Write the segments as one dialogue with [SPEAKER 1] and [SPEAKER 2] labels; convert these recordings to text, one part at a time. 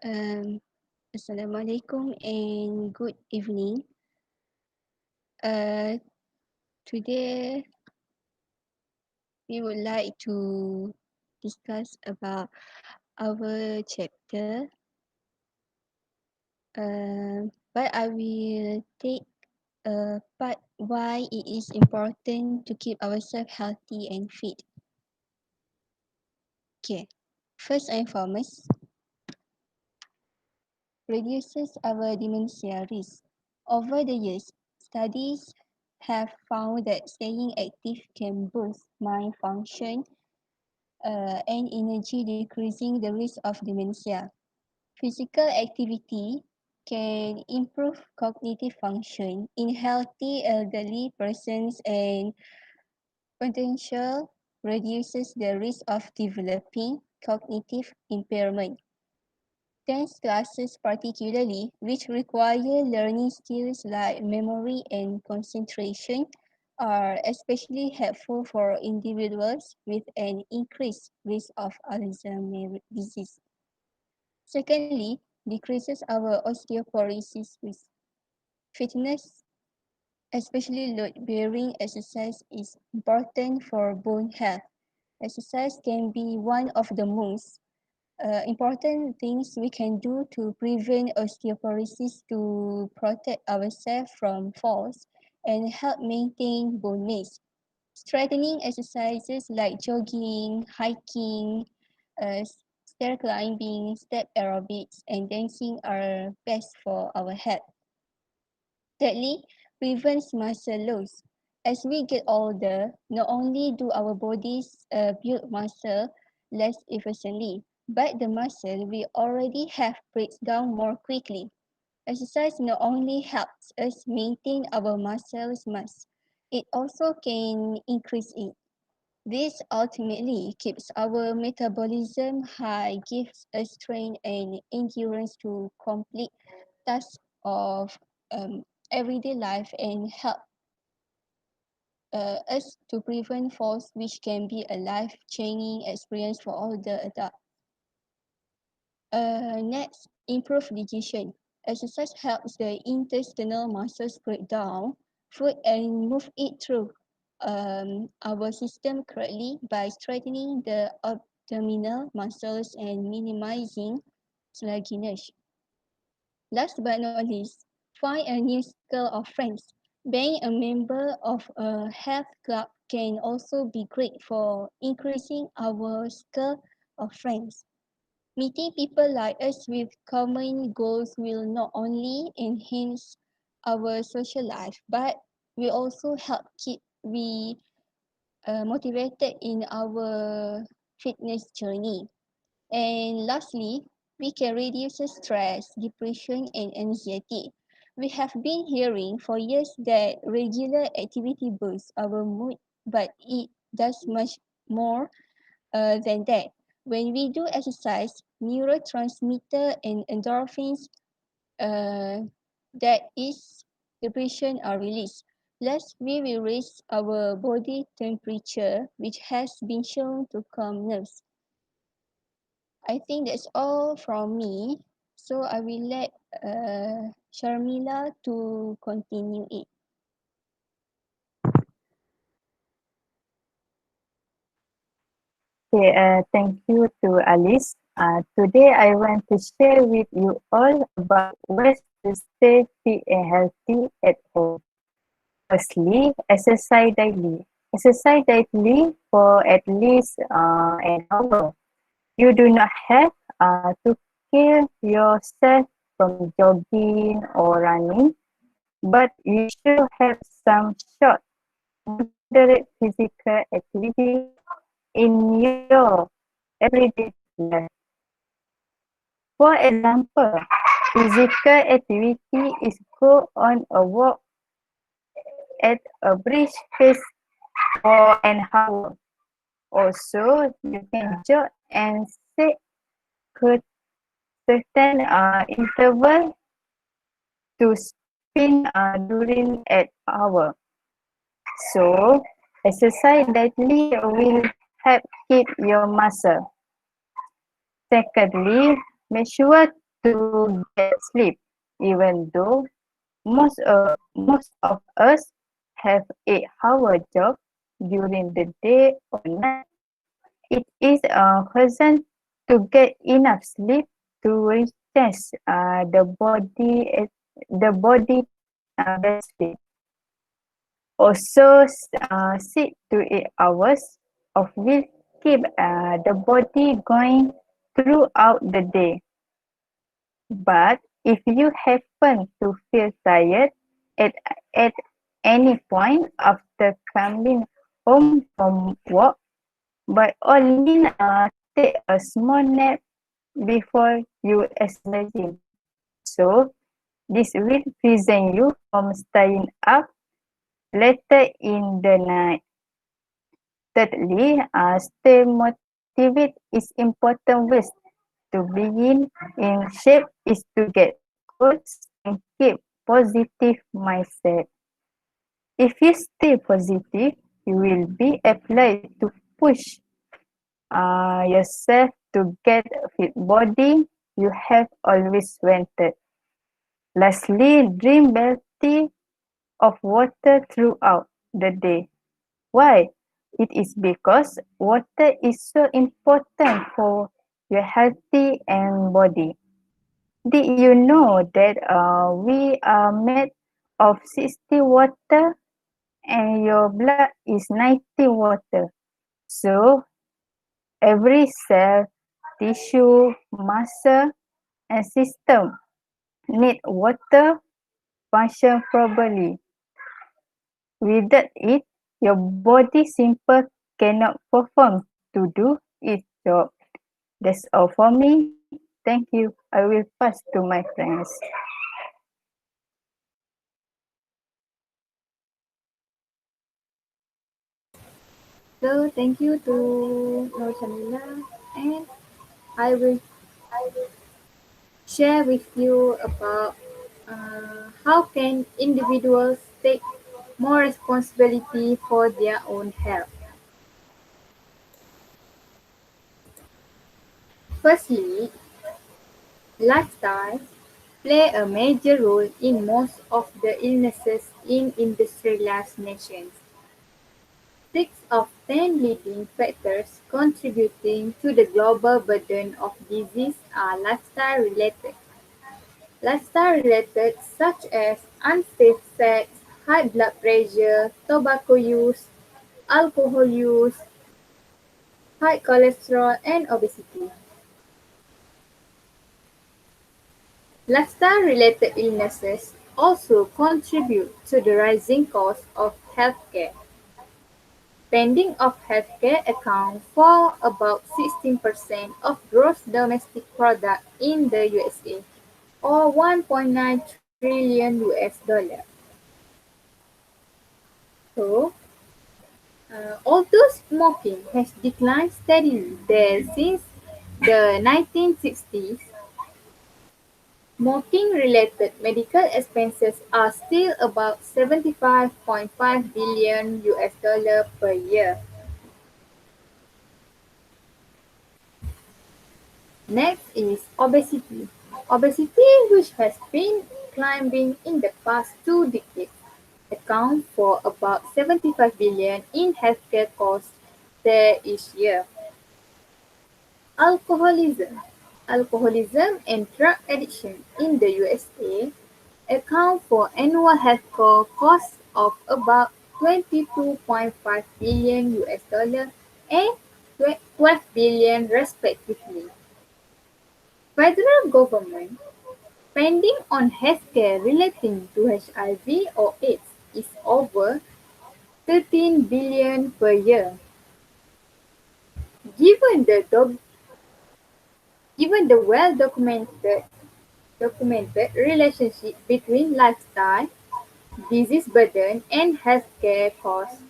[SPEAKER 1] Um, Assalamualaikum and good evening. Uh, Today we would like to discuss about our chapter. But I will take part why it is important to keep ourselves healthy and fit. Okay, first and foremost, reduces our dementia risk. Over the years, studies have found that staying active can boost mind function and energy, decreasing the risk of dementia. Physical activity can improve cognitive function in healthy elderly persons and potential reduces the risk of developing cognitive impairment. Dance classes particularly, which require learning skills like memory and concentration, are especially helpful for individuals with an increased risk of Alzheimer's disease. Secondly, decreases our osteoporosis risk. Fitness, especially load-bearing exercise, is important for bone health. Exercise can be one of the most important things we can do to prevent osteoporosis, to protect ourselves from falls and help maintain bone mass. Strengthening exercises like jogging, hiking, uh, stair climbing, step aerobics, and dancing are best for our health. Thirdly, prevents muscle loss. As we get older, not only do our bodies build muscle less efficiently, but the muscle we already have breaks down more quickly. Exercise not only helps us maintain our muscles mass, it also can increase it. This ultimately keeps our metabolism high, gives us strength and endurance to complete tasks of um, everyday life and help us to prevent falls, which can be a life-changing experience for all the adults. Next, improve digestion. Exercise helps the intestinal muscles break down food and move it through our system correctly by strengthening the abdominal muscles and minimizing sluggishness. Last but not least, find a new circle of friends. Being a member of a health club can also be great for increasing our circle of friends. Meeting people like us with common goals will not only enhance our social life, but will also help keep we motivated in our fitness journey. And lastly, we can reduce stress, depression, and anxiety. We have been hearing for years that regular activity boosts our mood, but it does much more than that. When we do exercise, neurotransmitter and endorphins uh, that is depression are released. Plus, we will raise our body temperature, which has been shown to calm nerves. I think that's all from me. So I will let Sharmila to continue it.
[SPEAKER 2] Okay, thank you to Alice. Today I want to share with you all about ways to stay fit and healthy at home. Firstly, exercise daily. Exercise daily for at least an hour. You do not have to kill yourself from jogging or running, but you should have some short, moderate physical activity in your everyday life. For example, physical activity is go on a walk at a brisk pace for an hour. Also, you can jog and set certain interval to spin during an hour. So, exercise daily will help keep your muscle. Secondly, make sure to get sleep, even though most of us have 8-hour job during the day or night. It is present to get enough sleep to recharge the body and best sleep. Also, 6 to 8 hours of will keep the body going throughout the day. But if you happen to feel tired at, at any point after coming home from work, by all means, take a small nap before you exercise. So, this will prevent you from staying up later in the night. Thirdly, stay motivated is important ways to begin in shape is to get goals and keep positive mindset. If you stay positive, you will be applied to push yourself to get a fit body you have always wanted. Lastly, drink plenty of water throughout the day. Why? It is because water is so important for your healthy and body. Did you know that we are made of 60 water and your blood is 90 water? So every cell, tissue, muscle, and system need water function properly. Without it, your body simply cannot perform to do its job. That's all for me. Thank you. I will pass to my friends.
[SPEAKER 1] So thank you to Nur Shamila, and I will share with you about how can individuals take more responsibility for their own health. Firstly, lifestyle play a major role in most of the illnesses in industrialized nations. 6 of 10 leading factors contributing to the global burden of disease are lifestyle related. Lifestyle related such as unsafe sex, high blood pressure, tobacco use, alcohol use, high cholesterol, and obesity. Lifestyle related illnesses also contribute to the rising cost of healthcare. Spending of healthcare accounts for about 16% of gross domestic product in the USA, or 1.9 trillion US dollar. So, although smoking has declined steadily there since the 1960s, smoking-related medical expenses are still about 75.5 billion US dollar per year. Next is obesity. Obesity, which has been climbing in the past 2 decades, accounts for about 75 billion in healthcare costs there each year. Alcoholism. Alcoholism and drug addiction in the USA account for annual healthcare costs of about 22.5 billion US dollar and 12 billion respectively. Federal government spending on healthcare relating to HIV or AIDS is over 13 billion per year. Given the given the well documented relationship between lifestyle, disease burden, and healthcare costs,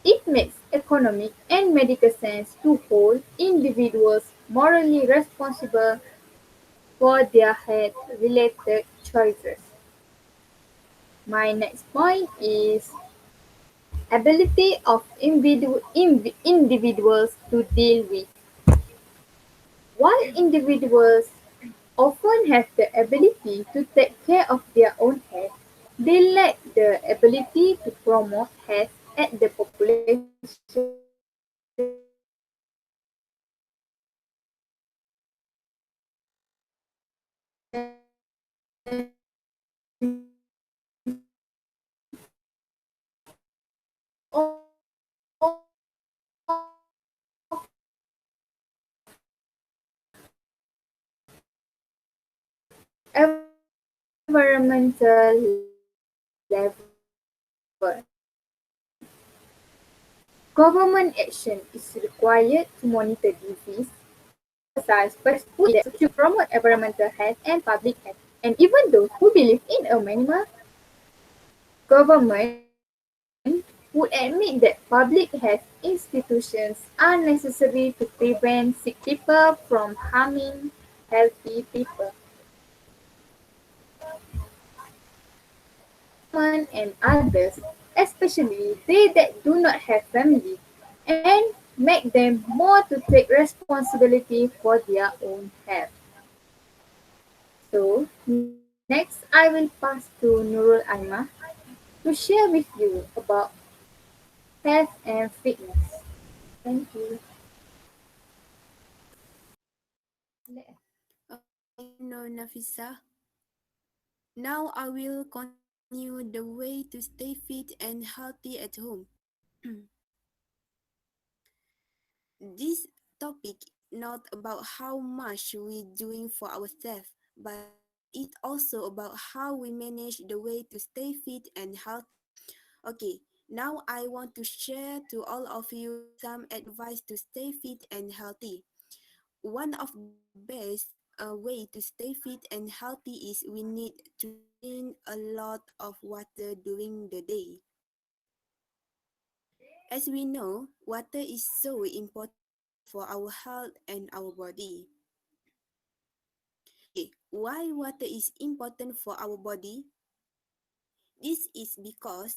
[SPEAKER 1] it makes economic and medical sense to hold individuals morally responsible for their health-related choices. My next point is ability of individuals to deal with. While individuals
[SPEAKER 3] often have the ability to take care of their own health, they lack the ability to promote health at the population level. Government action is required to monitor disease, exercise practices to promote environmental health and public health. And even those who believe in a minimal government would admit that public health institutions are necessary to prevent sick people from harming healthy people. Government and others, especially they that do not have family, and make them more to take responsibility for their own health. So, next I will pass to Nurul Aima to share with you about health and fitness. Thank you.
[SPEAKER 4] Okay, thank you, Nur Nafisa. Now I will continue the way to stay fit and healthy at home. This topic is not about how much we're doing for ourselves, but it's also about how we manage the way to stay fit and healthy. Okay, now I want to share to all of you some advice to stay fit and healthy. One of the best way to stay fit and healthy is we need to drink a lot of water during the day. As we know, water is so important for our health and our body. Okay, why water is important for our body? This is because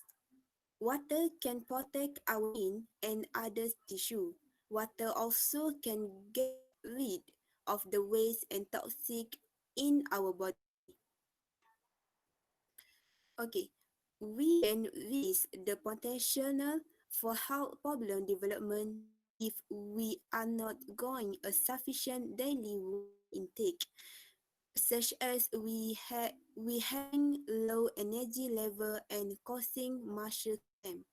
[SPEAKER 4] water can protect our skin and other tissue. Water also can get rid of the waste and toxic in our body. Okay, we can risk the potential for health problem development if we are not going a sufficient daily water intake, such as we having low energy level and causing muscle cramp.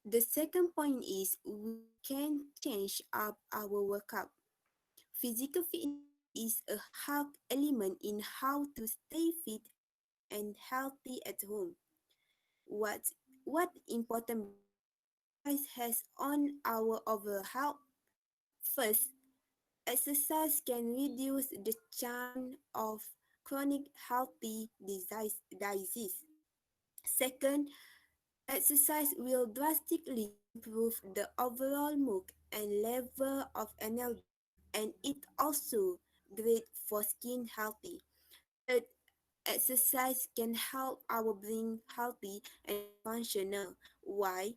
[SPEAKER 4] The second point is we can change up our workout. Physical fitness is a hard element in how to stay fit and healthy at home. What what important benefit exercise has on our overall health? First, exercise can reduce the chance of chronic healthy disease. Second, exercise will drastically improve the overall mood and level of energy, and it also great for skin healthy. Third, exercise can help our brain healthy and functional. Why?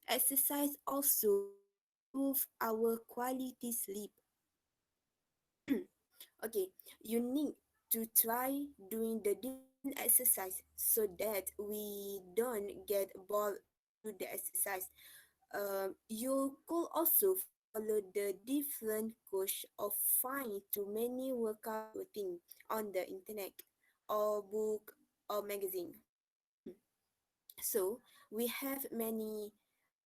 [SPEAKER 4] Exercise also improve our quality sleep. Okay, you need to try doing the different exercise so that we don't get bored to do the exercise. You could also follow the different coach or find too many workout routine on the internet or book or magazine. So we have many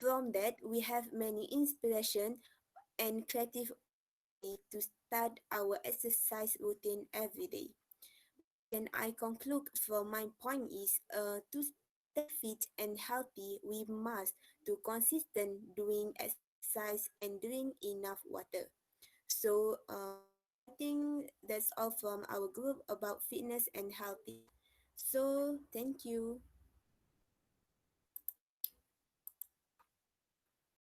[SPEAKER 4] from that we have many inspiration and creative way to start our exercise routine every day. What can I conclude from my point is to stay fit and healthy we must to consistent doing exercise and drink enough water. So I think that's all from our group about fitness and healthy. So thank you.